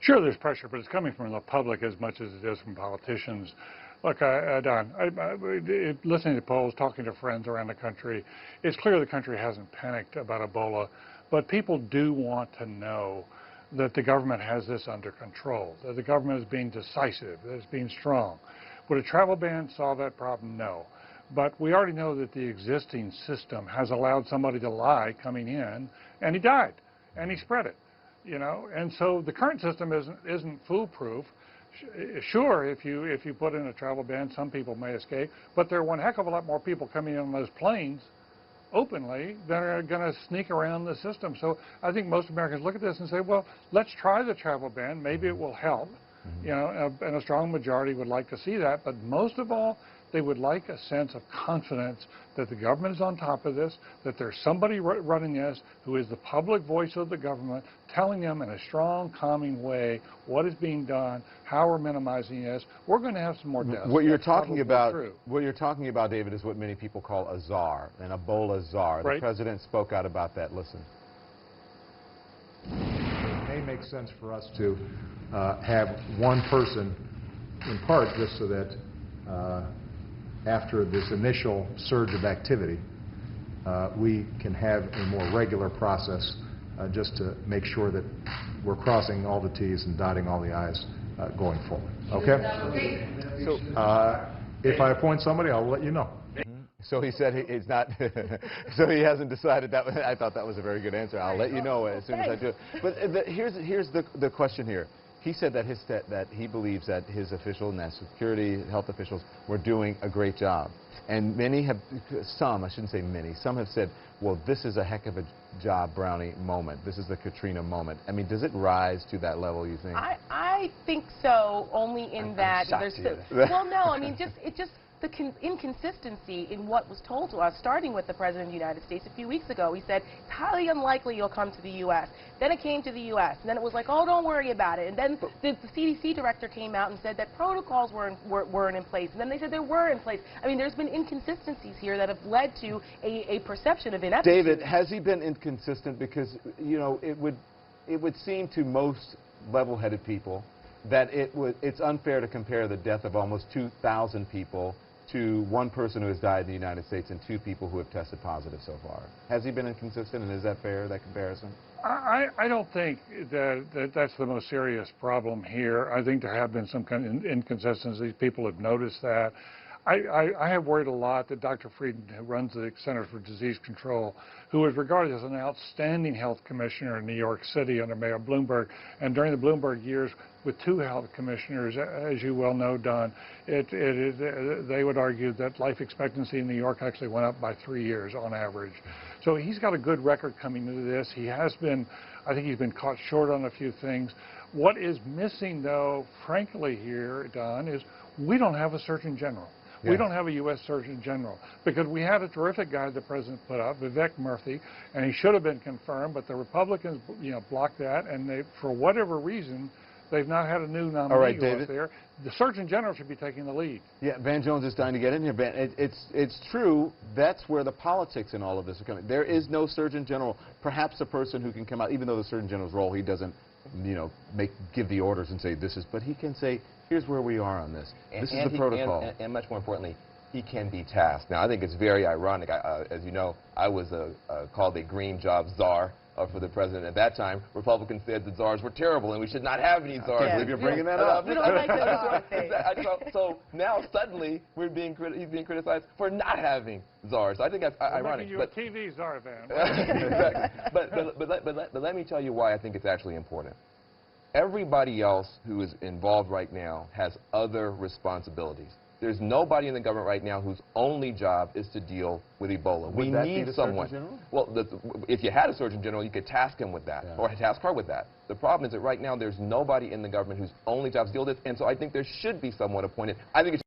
Sure, there's pressure, but it's coming from the public as much as it is from politicians. Look, Don, listening to polls, talking to friends around the country, it's clear the country hasn't panicked about Ebola, but people do want to know that the government has this under control, that the government is being decisive, that it's being strong. Would a travel ban solve that problem? No. But we already know that the existing system has allowed somebody to lie coming in, and he died, and he spread it. You know, and so the current system isn't foolproof. Sure, if you put in a travel ban, some people may escape, but there are one heck of a lot more people coming in on those planes openly that are going to sneak around the system. So I think most Americans look at this and say, well, let's try the travel ban. Maybe it will help. You know, and a strong majority would like to see that, but most of all, they would like a sense of confidence that the government is on top of this, that there's somebody running this who is the public voice of the government, telling them in a strong, calming way what is being done, how we're minimizing this. We're going to have some more deaths. What you're talking about, David, is what many people call a czar, an Ebola czar. Right. The president spoke out about that. Listen. It may make sense for us to have one person, in part just so that after this initial surge of activity, we can have a more regular process just to make sure that we're crossing all the T's and dotting all the I's going forward. Okay? So, if I appoint somebody, I'll let you know. So he said he's not, so he hasn't decided that. I thought that was a very good answer. I'll let you know as soon as I do it. But here's the question here. He said that that he believes that his officials, national security, health officials, were doing a great job. And many have, some, I shouldn't say many, some have said, well, this is a heck of a job Brownie moment. This is the Katrina moment. I mean, does it rise to that level, you think? I think so, only in that there's well, no, I mean, it just the inconsistency in what was told to us, starting with the President of the United States a few weeks ago. He said, it's highly unlikely you'll come to the U.S. Then it came to the U.S. And then it was like, oh, don't worry about it. And then the CDC director came out and said that protocols weren't in place. And then they said they were in place. I mean, there's been inconsistencies here that have led to a perception of ineptitude. David, has he been inconsistent? Because, you know, it would seem to most level-headed people that it's unfair to compare the death of almost 2,000 people to one person who has died in the United States and 2 people who have tested positive so far. Has he been inconsistent, and is that fair, that comparison? I don't think that's the most serious problem here. I think there have been some kind of inconsistencies. People have noticed that. I have worried a lot that Dr. Frieden, who runs the Center for Disease Control, who was regarded as an outstanding health commissioner in New York City under Mayor Bloomberg, and during the Bloomberg years with 2 health commissioners, as you well know, Don, they would argue that life expectancy in New York actually went up by 3 years on average. So he's got a good record coming into this. He has been, I think he's been caught short on a few things. What is missing, though, frankly here, Don, is we don't have a Surgeon General. Yes. We don't have a U.S. Surgeon General, because we had a terrific guy the president put up, Vivek Murthy, and he should have been confirmed, but the Republicans, blocked that, and they, for whatever reason, they've not had a new nominee go up there. The Surgeon General should be taking the lead. Yeah, Van Jones is trying to get in here. Van, it's true. That's where the politics in all of this are coming. There is no Surgeon General. Perhaps a person who can come out, even though the Surgeon General's role, he doesn't, give the orders and say this is, but he can say, here's where we are on this. This is the protocol. And much more importantly, he can be tasked. Now, I think it's very ironic. As you know, I was called a green job czar for the president. At that time, Republicans said the czars were terrible and we should not have any czars. I believe you're bringing that up. We don't like the so now suddenly he's being criticized for not having czars. I think that's ironic. You're a TV czar, Van. Exactly. But let me tell you why I think it's actually important. Everybody else who is involved right now has other responsibilities. There's nobody in the government right now whose only job is to deal with Ebola. We need someone. Well, if you had a Surgeon General, you could task him with that, or task her with that. The problem is that right now there's nobody in the government whose only job is to deal with this, and so I think there should be someone appointed. I think it's